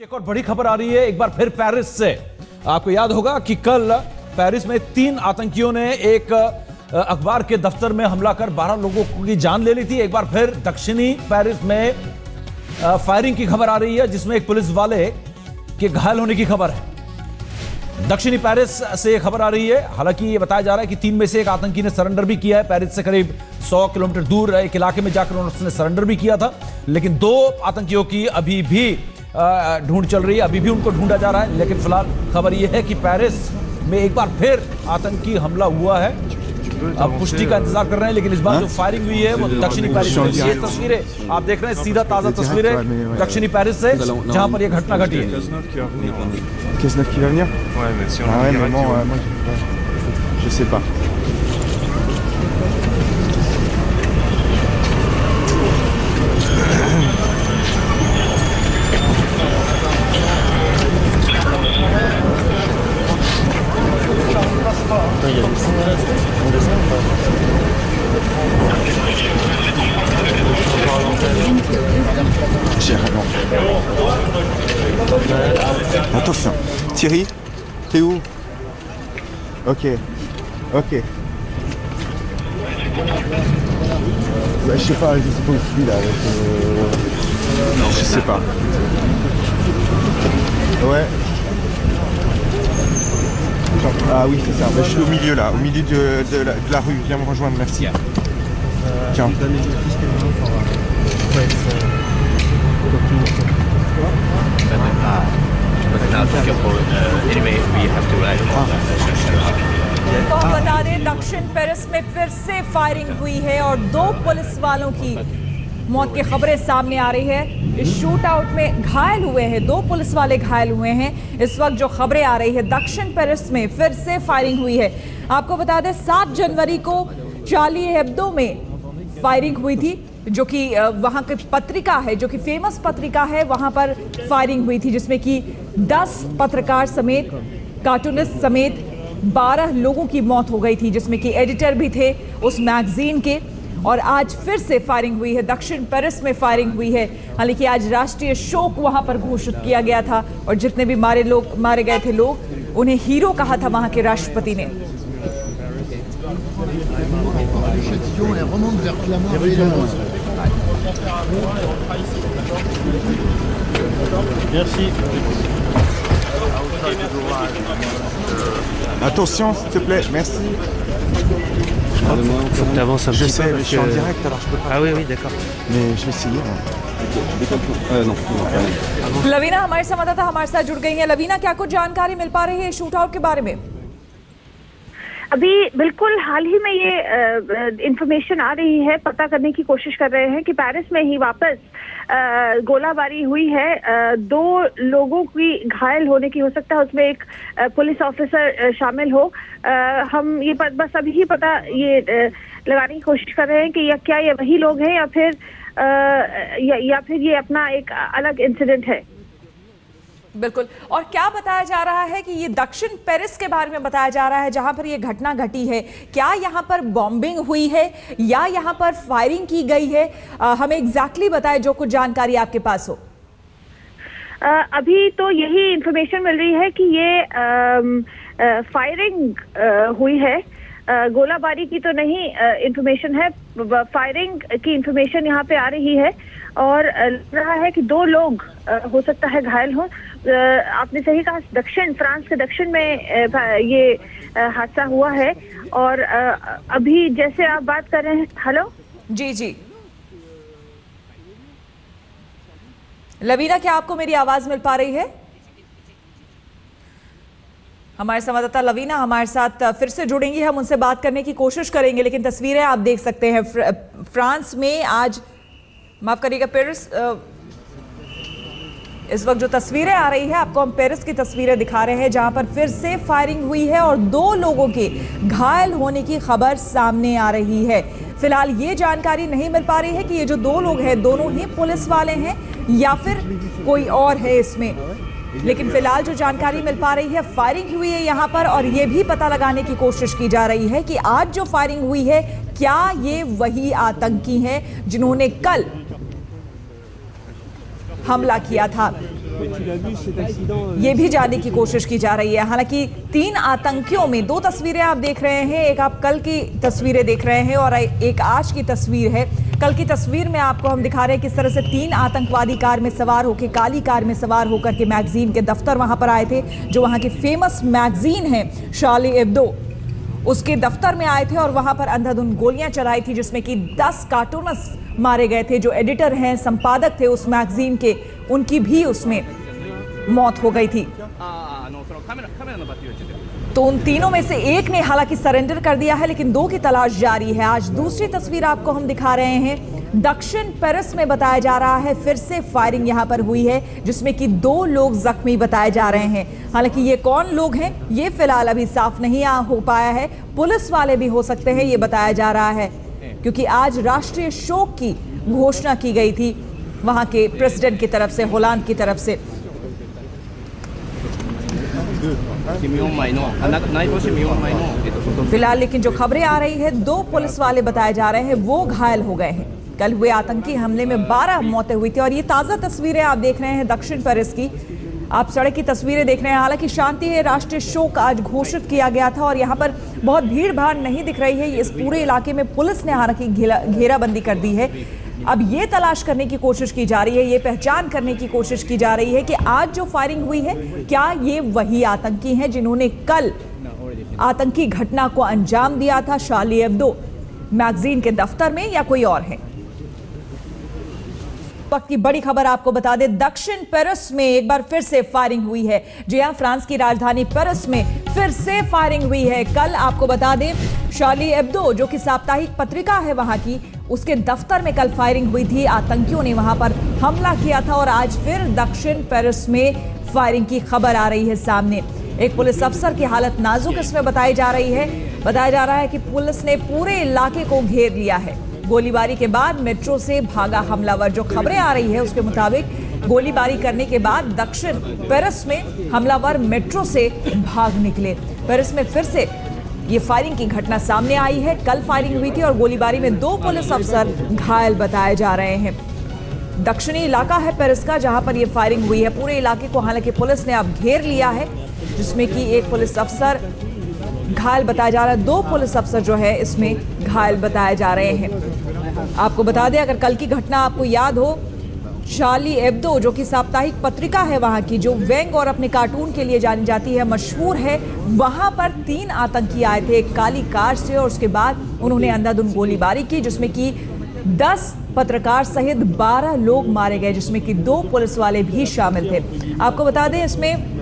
एक और बड़ी खबर आ रही है एक बार फिर पेरिस से। आपको याद होगा कि कल पेरिस में 3 आतंकियों ने एक अखबार के दफ्तर में हमला कर 12 लोगों की जान ले ली थी। एक बार फिर दक्षिणी पेरिस में फायरिंग की खबर आ रही है, जिसमें एक पुलिस वाले के घायल होने की खबर है। दक्षिणी पेरिस से खबर आ रही है। हालांकि ये बताया जा रहा है कि 3 में से एक आतंकी ने सरेंडर भी किया है। पेरिस से करीब 100 किलोमीटर दूर एक इलाके में जाकर उसने सरेंडर भी किया था, लेकिन 2 आतंकियों की अभी भी ढूंढ चल रही है। अभी भी उनको ढूंढा जा रहा है, लेकिन फिलहाल खबर यह है कि पेरिस में एक बार फिर आतंकी हमला हुआ है। अब पुष्टि का इंतजार कर रहे हैं, लेकिन इस बार जो फायरिंग हुई है वो दक्षिणी पेरिस में। ये तस्वीरें आप देख रहे हैं, सीधा ताजा तस्वीरें दक्षिणी पेरिस से, जहां पर यह घटना घटी है। Attention, Thierry, t'es où? Ok, ok. Bah, je sais pas où je suis là. Non, je sais pas. Ouais. Ah oui, c'est ça. Bah, je suis au milieu là, au milieu de la rue. Viens me rejoindre, merci. Tiens. तो हम बता दें, दक्षिण Paris में फिर से firing हुई है और 2 पुलिस वालों की मौत की खबरें सामने आ रही है। इस शूट आउट में घायल हुए हैं, 2 पुलिस वाले घायल हुए हैं। इस वक्त जो खबरें आ रही है, दक्षिण पेरिस में फिर से फायरिंग हुई है। आपको बता दें, 7 जनवरी को चार्ली हेब्दो में फायरिंग हुई थी, जो कि वहां की पत्रिका है, जो कि फेमस पत्रिका है, वहां पर फायरिंग हुई थी, जिसमें कि 10 पत्रकार समेत, कार्टूनिस्ट समेत 12 लोगों की मौत हो गई थी, जिसमें कि एडिटर भी थे उस मैगजीन के। और आज फिर से फायरिंग हुई है, दक्षिण पेरिस में फायरिंग हुई है। हालांकि आज राष्ट्रीय शोक वहां पर घोषित किया गया था और जितने भी मारे गए थे लोग, उन्हें हीरो कहा था वहां के राष्ट्रपति ने। Attention, s'il te plaît, merci. Faut que tu avances un Je petit sais, peu. mais je suis en direct alors je peux pas. Ah oui, oui, d'accord. Mais je vais essayer. Non. Lavina हमारे संवाददाता हमारे साथ जुड़ गई हैं। लवीना, क्या कुछ जानकारी मिल पा रही है शूट आउट के बारे में? अभी बिल्कुल हाल ही में ये इंफॉर्मेशन आ रही है, पता करने की कोशिश कर रहे हैं कि पेरिस में ही वापस गोलाबारी हुई है। 2 लोगों की घायल होने की, हो सकता है उसमें एक पुलिस ऑफिसर शामिल हो। हम ये बस अभी ही पता ये लगाने की कोशिश कर रहे हैं कि क्या ये वही लोग हैं या फिर ये अपना एक अलग इंसिडेंट है। बिल्कुल। और क्या बताया जा रहा है कि ये दक्षिण पेरिस के बारे में बताया जा रहा है, जहां पर ये घटना घटी है। क्या यहां पर बॉम्बिंग हुई है या यहां पर फायरिंग की गई है? हमें एग्जैक्टली बताएं जो कुछ जानकारी आपके पास हो। अभी तो यही इंफॉर्मेशन मिल रही है कि ये फायरिंग हुई है, गोलाबारी की तो नहीं इंफॉर्मेशन है, फायरिंग की इंफॉर्मेशन यहाँ पे आ रही है। और लग रहा है कि 2 लोग हो सकता है घायल हो। आपने सही कहा, फ्रांस के दक्षिण में ये हादसा हुआ है। और अभी जैसे आप बात कर रहे हैं, हेलो जी जी लवीना, क्या आपको मेरी आवाज मिल पा रही है? हमारे संवाददाता लवीना हमारे साथ फिर से जुड़ेंगी, हम उनसे बात करने की कोशिश करेंगे। लेकिन तस्वीरें आप देख सकते हैं, फ्रांस में आज, माफ करिएगा, पेरिस, इस वक्त जो तस्वीरें आ रही है आपको, हम पेरिस की तस्वीरें दिखा रहे हैं, जहां पर फिर से फायरिंग हुई है और 2 लोगों के घायल होने की खबर सामने आ रही है। फिलहाल ये जानकारी नहीं मिल पा रही है कि ये जो 2 लोग हैं, दोनों ही पुलिस वाले हैं या फिर कोई और है इसमें। लेकिन फिलहाल जो जानकारी मिल पा रही है, फायरिंग हुई है यहाँ पर, और ये भी पता लगाने की कोशिश की जा रही है कि आज जो फायरिंग हुई है, क्या ये वही आतंकी हैं जिन्होंने कल हमला किया था। ये भी जानने की कोशिश की जा रही है। हालांकि 3 आतंकियों में 2 तस्वीरें आप देख रहे हैं, एक आप कल की तस्वीरें देख रहे हैं और एक आज की तस्वीर है। कल की तस्वीर में आपको हम दिखा रहे हैं किस तरह से 3 आतंकवादी कार में सवार होकर, काली कार में सवार होकर के मैगजीन के दफ्तर वहां पर आए थे, जो वहां की फेमस मैगजीन है शार्ली एब्दो, उसके दफ्तर में आए थे और वहां पर अंधाधुंध गोलियां चलाई थी, जिसमें कि 10 कार्टूनिस्ट मारे गए थे। जो एडिटर हैं, संपादक थे उस मैगजीन के, उनकी भी उसमें मौत हो गई थी। तो उन तीनों में से एक ने हालांकि सरेंडर कर दिया है, लेकिन 2 की तलाश जारी है। आज दूसरी तस्वीर आपको हम दिखा रहे हैं। दक्षिण पेरिस में बताया जा रहा है फिर से फायरिंग यहां पर हुई है, जिसमें कि 2 लोग जख्मी बताए जा रहे हैं। हालांकि ये कौन लोग हैं ये फिलहाल अभी साफ नहीं हो पाया है। पुलिस वाले भी हो सकते हैं ये बताया जा रहा है, क्योंकि आज राष्ट्रीय शोक की घोषणा की गई थी वहां के प्रेसिडेंट की तरफ से, होलांद की तरफ से। फिलहाल लेकिन जो खबरें आ रही है, 2 पुलिस वाले बताए जा रहे हैं वो घायल हो गए हैं। कल हुए आतंकी हमले में 12 मौतें हुई थी और ये ताजा तस्वीरें आप देख रहे हैं दक्षिण पेरिस की। आप सड़क की तस्वीरें देख रहे हैं। हालांकि शांति है, राष्ट्रीय शोक आज घोषित किया गया था और यहाँ पर बहुत भीड़ भाड़ नहीं दिख रही है। इस पूरे इलाके में पुलिस ने हालांकि घेराबंदी कर दी है। अब ये तलाश करने की कोशिश की जा रही है, ये पहचान करने की कोशिश की जा रही है कि आज जो फायरिंग हुई है, क्या ये वही आतंकी हैं जिन्होंने कल आतंकी घटना को अंजाम दिया था शार्ली एब्दो मैगजीन के दफ्तर में, या कोई और है। वक्त की बड़ी खबर आपको बता दें, दक्षिण पेरिस में एक बार फिर से फायरिंग हुई है। जी हां, फ्रांस की राजधानी पेरिस में फिर से फायरिंग हुई है। कल आपको बता दें, शार्ली एब्दो जो कि साप्ताहिक पत्रिका है वहां की, उसके दफ्तर में कल फायरिंग हुई थी। आतंकियों ने वहां पर हमला किया था और आज फिर दक्षिण पेरिस में फायरिंग की खबर आ रही है सामने। एक पुलिस अफसर की हालत नाजुक इसमें बताई जा रही है। बताया जा रहा है कि पुलिस ने पूरे इलाके को घेर लिया है। गोलीबारी के बाद मेट्रो से भागा हमलावर, जो खबरें आ रही है उसके मुताबिक गोलीबारी करने के बाद दक्षिण पेरिस में हमलावर मेट्रो से भाग निकले। पेरिस में फिर से ये फायरिंग की घटना सामने आई है। कल फायरिंग हुई थी और गोलीबारी में 2 पुलिस अफसर घायल बताए जा रहे हैं। दक्षिणी इलाका है पेरिस का जहां पर ये फायरिंग हुई है। पूरे इलाके को हालांकि पुलिस ने अब घेर लिया है, जिसमें कि एक पुलिस अफसर घायल बताया जा रहा है। 2 पुलिस अफसर जो है इसमें घायल बताए जा रहे हैं। आपको बता दें, अगर कल की घटना आपको याद हो, शार्ली एब्दो जो कि साप्ताहिक पत्रिका है वहां की, जो व्यंग और अपने कार्टून के लिए जानी जाती है, मशहूर है, वहां पर 3 आतंकी आए थे एक काली कार से और उसके बाद उन्होंने अंधाधुंध गोलीबारी की, जिसमें कि 10 पत्रकार सहित 12 लोग मारे गए, जिसमें कि 2 पुलिस वाले भी शामिल थे। आपको बता दें, इसमें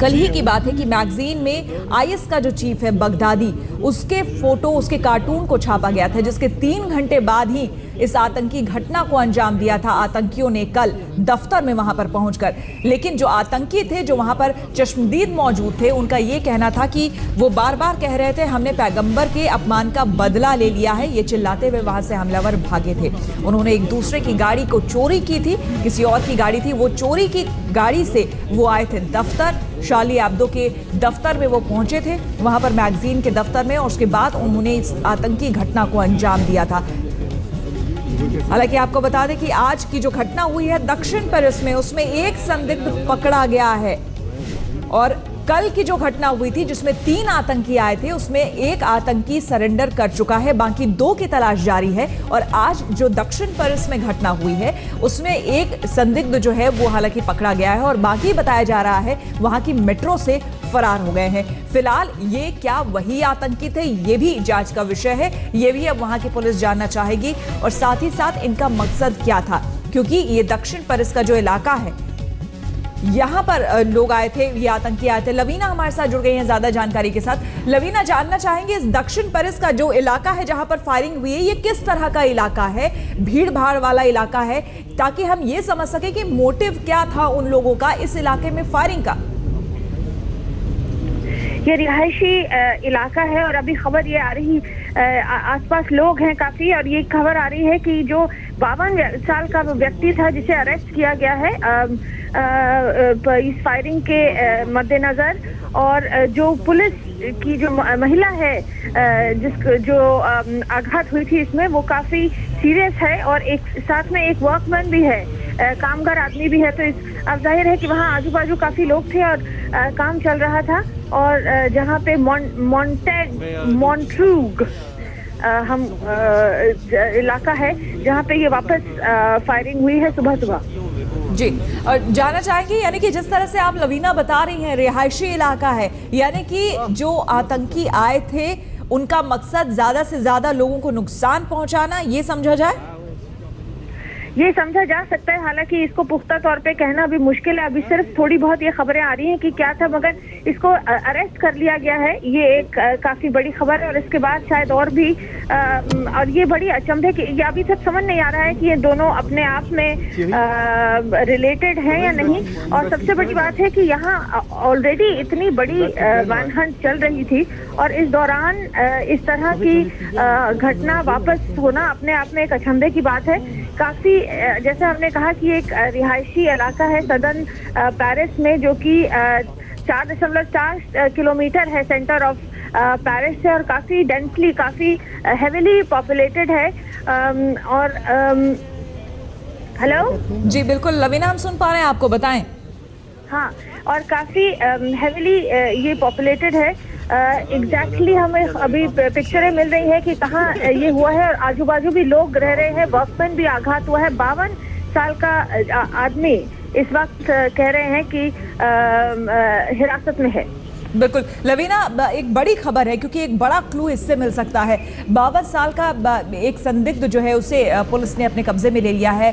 कल ही की बात है कि मैगजीन में आईएस का जो चीफ है बगदादी, उसके फोटो, उसके कार्टून को छापा गया था, जिसके 3 घंटे बाद ही इस आतंकी घटना को अंजाम दिया था आतंकियों ने कल दफ्तर में वहां पर पहुंचकर। लेकिन जो आतंकी थे, जो वहां पर चश्मदीद मौजूद थे, उनका ये कहना था कि वो बार बार कह रहे थे हमने पैगंबर के अपमान का बदला ले लिया है। ये चिल्लाते हुए वहां से हमलावर भागे थे। उन्होंने एक दूसरे की गाड़ी को चोरी की थी, किसी और की गाड़ी थी, वो चोरी की गाड़ी से वो आए थे दफ्तर, शार्ली एब्दो के दफ्तर में वो पहुंचे थे, वहां पर मैगजीन के दफ्तर में, और उसके बाद उन्होंने इस आतंकी घटना को अंजाम दिया था। हालांकि आपको बता दें कि आज की जो घटना हुई है दक्षिण पेरिस में, उसमें एक संदिग्ध पकड़ा गया है और कल की जो घटना हुई थी जिसमें 3 आतंकी आए थे, उसमें एक आतंकी सरेंडर कर चुका है, बाकी 2 की तलाश जारी है। और आज जो दक्षिण पेरिस में घटना हुई है उसमें एक संदिग्ध जो है वो हालांकि पकड़ा गया है और बाकी बताया जा रहा है वहां की मेट्रो से फरार हो गए हैं। फिलहाल ये क्या वही आतंकी थे, ये भी जांच का विषय है, ये भी अब वहां की पुलिस जानना चाहेगी और साथ ही साथ इनका मकसद क्या था, क्योंकि ये दक्षिण पेरिस का जो इलाका है, यहाँ पर लोग आए थे, ये आतंकी आए थे। लवीना हमारे साथ जुड़ गई हैं ज्यादा जानकारी के साथ। लवीना, जानना चाहेंगे इस दक्षिण पेरिस का जो इलाका है जहां पर फायरिंग हुई है, ये किस तरह का इलाका है, भीड़ भाड़ वाला इलाका है, ताकि हम ये समझ सके कि मोटिव क्या था उन लोगों का इस इलाके में फायरिंग का। ये रिहायशी इलाका है और अभी खबर ये आ रही, आसपास लोग हैं काफी, और ये खबर आ रही है कि जो 52 साल का व्यक्ति था जिसे अरेस्ट किया गया है इस फायरिंग के मद्देनजर, और जो पुलिस की जो महिला है जो आघात हुई थी इसमें, वो काफी सीरियस है और एक साथ में एक वर्कमैन भी है कामगार आदमी भी है, तो अब जाहिर है कि वहाँ आजू बाजू काफी लोग थे और काम चल रहा था। और जहाँ पे मॉन्ट्रूग हम इलाका है जहाँ पे ये वापस फायरिंग हुई है सुबह सुबह। जी, और जानना चाहेंगे यानी कि जिस तरह से आप लवीना बता रही हैं रिहायशी इलाका है, यानी कि जो आतंकी आए थे उनका मकसद ज्यादा से ज्यादा लोगों को नुकसान पहुंचाना, ये समझा जाए? ये समझा जा सकता है, हालांकि इसको पुख्ता तौर पे कहना अभी मुश्किल है। अभी सिर्फ थोड़ी बहुत ये खबरें आ रही हैं कि क्या था, मगर इसको अरेस्ट कर लिया गया है, ये एक काफी बड़ी खबर है। और इसके बाद शायद और भी और ये बड़ी अचंभे की, ये अभी तक समझ नहीं आ रहा है कि ये दोनों अपने आप में रिलेटेड हैं या नहीं। और सबसे बड़ी बात है कि यहाँ ऑलरेडी इतनी बड़ी मैनहंट चल रही थी और इस दौरान इस तरह की घटना वापस होना अपने आप में एक अचंभे की बात है। काफी जैसे हमने कहा कि एक रिहायशी इलाका है सदर्न पेरिस में, जो कि 4.4 किलोमीटर है सेंटर ऑफ पेरिस से और काफी डेंसली, काफी हेवीली पॉपुलेटेड है। और हेलो जी बिल्कुल लवीना, हम सुन पा रहे हैं, आपको बताएं। हाँ, और काफी हेवीली ये पॉपुलेटेड है। एग्जैक्टली हमें अभी पिक्चरें मिल रही है कि कहाँ ये हुआ है और आजू बाजू भी लोग रह रहे हैं, वर्कमैन भी आघात हुआ है। 52 साल का आदमी इस वक्त कह रहे हैं कि हिरासत में है। बिल्कुल लवीना, एक बड़ी खबर है क्योंकि एक बड़ा क्लू इससे मिल सकता है। 52 साल का एक संदिग्ध जो है उसे पुलिस ने अपने कब्जे में ले लिया है,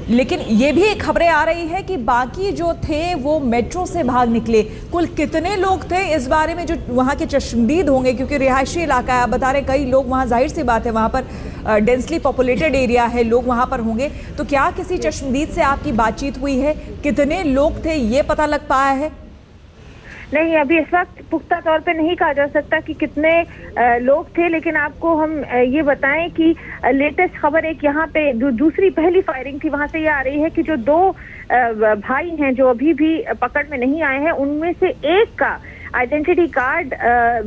लेकिन ये भी एक खबरें आ रही है कि बाकी जो थे वो मेट्रो से भाग निकले। कुल कितने लोग थे इस बारे में जो वहाँ के चश्मदीद होंगे, क्योंकि रिहायशी इलाका है, आप बता रहे कई लोग वहाँ, जाहिर सी बात है वहाँ पर डेंसली पॉपुलेटेड एरिया है, लोग वहाँ पर होंगे। तो क्या किसी चश्मदीद से आपकी बातचीत हुई है? कितने लोग थे ये पता लग पाया है? नहीं, अभी इस वक्त पुख्ता तौर पे नहीं कहा जा सकता कि कितने लोग थे, लेकिन आपको हम ये बताएं कि लेटेस्ट खबर एक यहाँ पे दूसरी पहली फायरिंग थी, वहां से ये आ रही है कि जो 2 भाई हैं जो अभी भी पकड़ में नहीं आए हैं, उनमें से एक का आइडेंटिटी कार्ड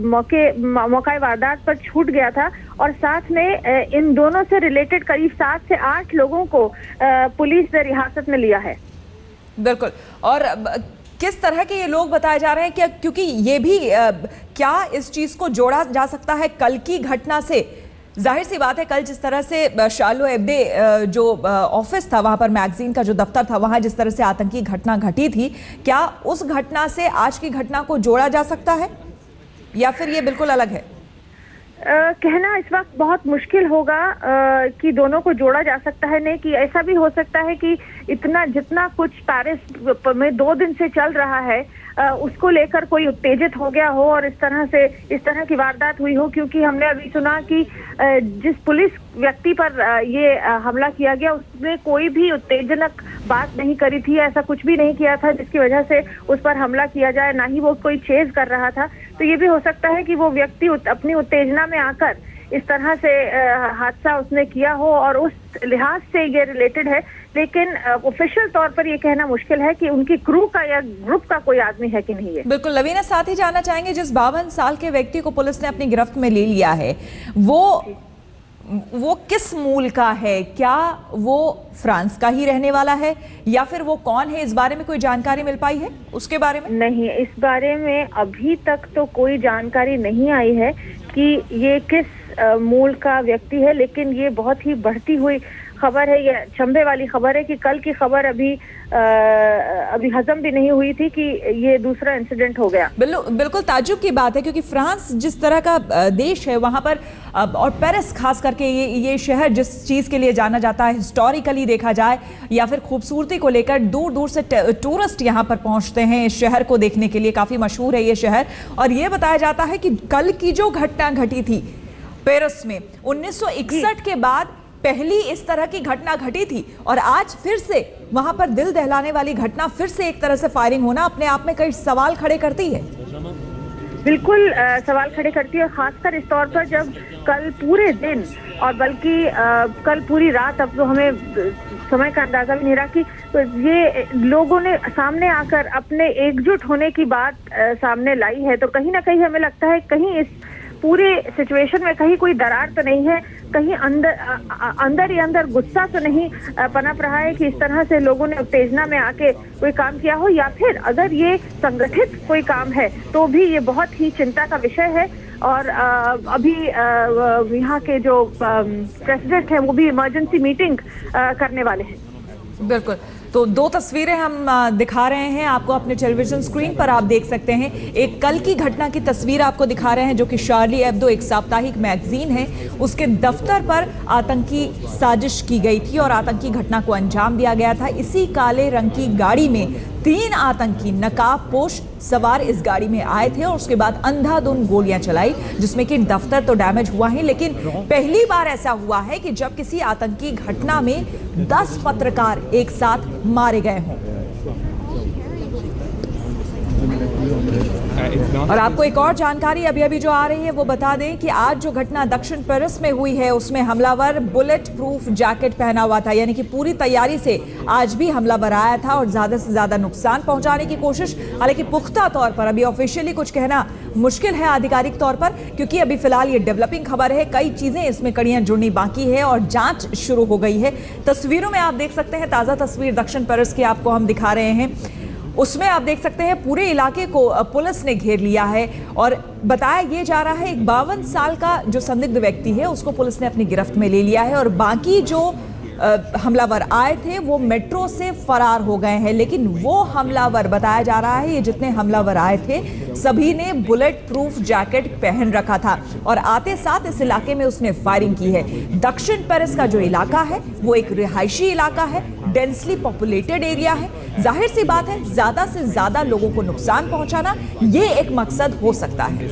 मौके वारदात पर छूट गया था और साथ में इन दोनों से रिलेटेड करीब 7 से 8 लोगों को पुलिस ने हिरासत में लिया है। बिल्कुल, और किस तरह के ये लोग बताए जा रहे हैं? क्या क्योंकि ये भी क्या इस चीज को जोड़ा जा सकता है कल की घटना से? जाहिर सी बात है कल जिस तरह से शार्लो एब्दे जो ऑफिस था वहां पर, मैगजीन का जो दफ्तर था, वहां जिस तरह से आतंकी घटना घटी थी, क्या उस घटना से आज की घटना को जोड़ा जा सकता है या फिर ये बिल्कुल अलग है? कहना इस वक्त बहुत मुश्किल होगा कि दोनों को जोड़ा जा सकता है। नहीं कि ऐसा भी हो सकता है कि इतना जितना कुछ पेरिस में 2 दिन से चल रहा है उसको लेकर कोई उत्तेजित हो गया हो और इस तरह की वारदात हुई हो, क्योंकि हमने अभी सुना कि जिस पुलिस व्यक्ति पर ये हमला किया गया उसने कोई भी उत्तेजनक बात नहीं करी थी, ऐसा कुछ भी नहीं किया था जिसकी वजह से उस पर हमला किया जाए, ना ही वो कोई चेज कर रहा था। तो ये भी हो सकता है कि वो व्यक्ति अपनी उत्तेजना में आकर इस तरह से हादसा उसने किया हो और उस लिहाज से ये रिलेटेड है, लेकिन ऑफिशियल तौर पर ये कहना मुश्किल है कि उनकी क्रू का या ग्रुप का कोई आदमी है कि नहीं है। बिल्कुल लवीना, साथ ही जानना चाहेंगे जिस 52 साल के व्यक्ति को पुलिस ने अपनी गिरफ्त में ले लिया है वो किस मूल का है? क्या वो फ्रांस का ही रहने वाला है या फिर वो कौन है? इस बारे में कोई जानकारी मिल पाई है उसके बारे में? नहीं, इस बारे में अभी तक तो कोई जानकारी नहीं आई है कि ये किस मूल का व्यक्ति है, लेकिन ये बहुत ही बढ़ती हुई खबर है, ये चंबे वाली खबर है कि कल की खबर अभी हजम भी नहीं हुई थी कि ये दूसरा इंसिडेंट हो गया। बिल्कुल ताज्जुब की बात है क्योंकि फ्रांस जिस तरह का देश है वहां पर और पेरिस खास करके ये शहर जिस चीज के लिए जाना जाता है, हिस्टोरिकली देखा जाए या फिर खूबसूरती को लेकर दूर दूर से टूरिस्ट यहाँ पर पहुंचते हैं इस शहर को देखने के लिए, काफी मशहूर है ये शहर। और ये बताया जाता है कि कल की जो घटना घटी थी पेरिस में 1961 के बाद पहली इस तरह की घटना घटी थी और आज फिर से वहां पर दिल दहलाने वाली घटना, फिर से एक तरह से फायरिंग होना अपने आप में कई सवाल खड़े करती है। बिल्कुल सवाल खड़े करती है, खासकर इस तौर पर जब कल पूरे दिन और बल्कि कल पूरी रात, अब तो हमें समय का अंदाजा भी नहीं रहा कि तो ये लोगों ने सामने आकर अपने एकजुट होने की बात सामने लाई है। तो कहीं ना कहीं हमें लगता है कहीं इस पूरे सिचुएशन में कहीं कोई दरार तो नहीं है, कहीं अंदर ही अंदर गुस्सा तो नहीं पनप रहा है कि इस तरह से लोगों ने उत्तेजना में आके कोई काम किया हो, या फिर अगर ये संगठित कोई काम है तो भी ये बहुत ही चिंता का विषय है। और अभी यहाँ के जो प्रेसिडेंट हैं वो भी इमरजेंसी मीटिंग करने वाले हैं। बिल्कुल, तो दो तस्वीरें हम दिखा रहे हैं आपको अपने टेलीविजन स्क्रीन पर, आप देख सकते हैं। एक कल की घटना की तस्वीर आपको दिखा रहे हैं जो कि शार्ली एब्दो एक साप्ताहिक मैगजीन है, उसके दफ्तर पर आतंकी साजिश की गई थी और आतंकी घटना को अंजाम दिया गया था। इसी काले रंग की गाड़ी में 3 आतंकी नकाबपोश सवार इस गाड़ी में आए थे और उसके बाद अंधाधुंध गोलियां चलाई, जिसमें कि दफ्तर तो डैमेज हुआ है, लेकिन पहली बार ऐसा हुआ है कि जब किसी आतंकी घटना में 10 पत्रकार एक साथ मारे गए हों। और आपको एक और जानकारी अभी जो आ रही है वो बता दें कि आज जो घटना दक्षिण पेरिस में हुई है उसमें हमलावर बुलेट प्रूफ जैकेट पहना हुआ था, यानी कि पूरी तैयारी से आज भी हमलावर आया था और ज्यादा से ज्यादा नुकसान पहुंचाने की कोशिश। हालांकि पुख्ता तौर पर अभी ऑफिशियली कुछ कहना मुश्किल है आधिकारिक तौर पर, क्योंकि अभी फिलहाल ये डेवलपिंग खबर है, कई चीजें इसमें कड़ियां जुड़नी बाकी है और जांच शुरू हो गई है। तस्वीरों में आप देख सकते हैं, ताजा तस्वीर दक्षिण पेरिस की आपको हम दिखा रहे हैं, उसमें आप देख सकते हैं पूरे इलाके को पुलिस ने घेर लिया है और बताया ये जा रहा है एक 52 साल का जो संदिग्ध व्यक्ति है उसको पुलिस ने अपनी गिरफ्त में ले लिया है और बाकी जो हमलावर आए थे वो मेट्रो से फरार हो गए हैं। लेकिन वो हमलावर, बताया जा रहा है ये जितने हमलावर आए थे सभी ने बुलेट प्रूफ जैकेट पहन रखा था और आते साथ इस इलाके में उसने फायरिंग की है। दक्षिण पेरिस का जो इलाका है वो एक रिहायशी इलाका है, डेंसली पॉपुलेटेड एरिया है। जाहिर सी बात है ज्यादा से ज्यादा लोगों को नुकसान पहुंचाना ये एक मकसद हो सकता है।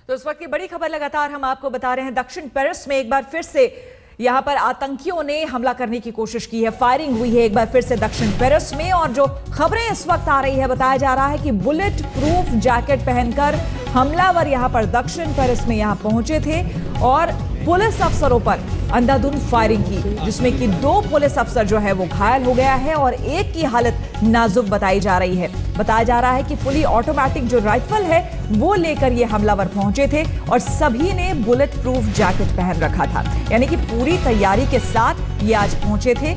तो इस वक्त की बड़ी खबर लगातार हम आपको बता रहे हैं, दक्षिण पेरिस में एक बार फिर से यहां पर आतंकियों ने हमला करने की कोशिश की है, फायरिंग हुई है एक बार फिर से दक्षिण पेरिस में। और जो खबरें इस वक्त आ रही है, बताया जा रहा है कि बुलेट प्रूफ जैकेट पहनकर हमलावर यहां पर दक्षिण पेरिस में यहां पहुंचे थे और पुलिस अफसरों पर अंधाधुंध फायरिंग की, जिसमें कि 2 पुलिस अफसर जो है वो घायल हो गया है और एक की हालत नाजुक बताई जा रही है। बताया जा रहा है कि फुली ऑटोमेटिक जो राइफल है वो लेकर ये हमलावर पहुंचे थे और सभी ने बुलेट प्रूफ जैकेट पहन रखा था, यानी कि पूरी तैयारी के साथ ये आज पहुंचे थे।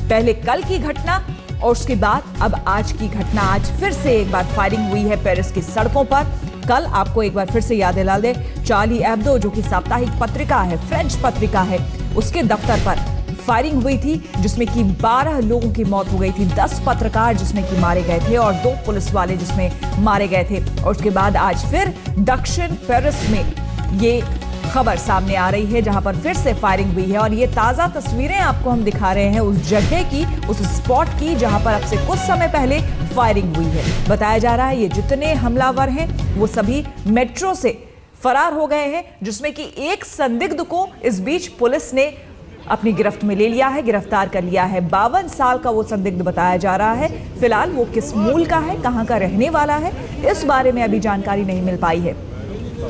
पहले कल की घटना और उसके बाद अब आज की घटना, आज फिर से एक बार फायरिंग हुई है पेरिस की सड़कों पर। कल आपको एक बार फिर से याद दिला दे, शार्ली एब्दो जो कि साप्ताहिक पत्रिका है, फ्रेंच पत्रिका है, उसके दफ्तर पर फायरिंग हुई थी जिसमें कि 12 लोगों की मौत हो गई थी, 10 पत्रकार जिसमें कि मारे गए थे और 2 पुलिस वाले जिसमें मारे गए थे। और उसके बाद आज फिर दक्षिण पेरिस में ये खबर सामने आ रही है जहां पर फिर से फायरिंग हुई है और ये ताजा तस्वीरें आपको हम दिखा रहे हैं उस जगह की, उस स्पॉट की जहां पर अब से कुछ समय पहले फायरिंग हुई है। बताया जा रहा है ये जितने हमलावर हैं वो सभी मेट्रो से फरार हो गए हैं, जिसमें कि एक संदिग्ध को इस बीच पुलिस ने अपनी गिरफ्त में ले लिया है, गिरफ्तार कर लिया है। 52 साल का वो संदिग्ध बताया जा रहा है। फिलहाल वो किस मूल का है, कहां का रहने वाला है, इस बारे में अभी जानकारी नहीं मिल पाई है।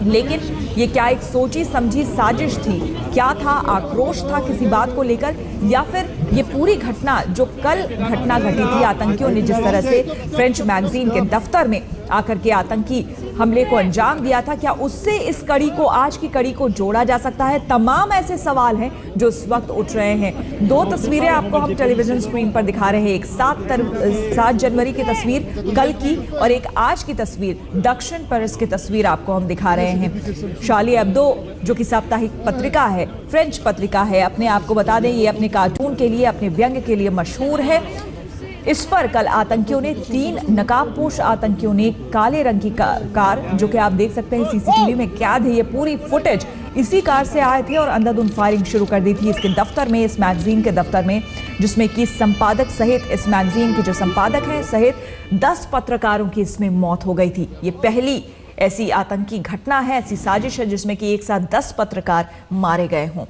लेकिन ये क्या एक सोची समझी साजिश थी, क्या था आक्रोश था किसी बात को लेकर, या फिर ये पूरी घटना जो कल घटना घटी थी, आतंकियों ने जिस तरह से फ्रेंच मैगजीन के दफ्तर में आकर के आतंकी हमले को अंजाम दिया था, क्या उससे इस कड़ी को, आज की कड़ी को जोड़ा जा सकता है? तमाम ऐसे सवाल हैं जो इस वक्त उठ रहे हैं। 2 तस्वीरें आपको हम टेलीविजन स्क्रीन पर दिखा रहे हैं, एक 7 जनवरी की तस्वीर कल की और एक आज की तस्वीर दक्षिण पेरिस की तस्वीर आपको हम दिखा रहे हैं। शार्ली एब्दो जो कि साप्ताहिक पत्रिका है, फ्रेंच पत्रिका है, अपने आप को बता दें ये अपने कार्टून के लिए, अपने व्यंग्य के लिए मशहूर है। इस पर कल आतंकियों ने 3 नकाबपोश आतंकियों ने काले रंग की कार, जो कि आप देख सकते हैं सीसीटीवी में कैद है ये पूरी फुटेज, इसी कार से आए थे और अंधाधुंध फायरिंग शुरू कर दी थी इसके दफ्तर में, इस मैगजीन के दफ्तर में, जिसमें कि संपादक सहित, इस मैगजीन के जो संपादक हैं सहित 10 पत्रकारों की इसमें मौत हो गई थी। ये पहली ऐसी आतंकी घटना है, ऐसी साजिश है जिसमें कि एक साथ 10 पत्रकार मारे गए हों।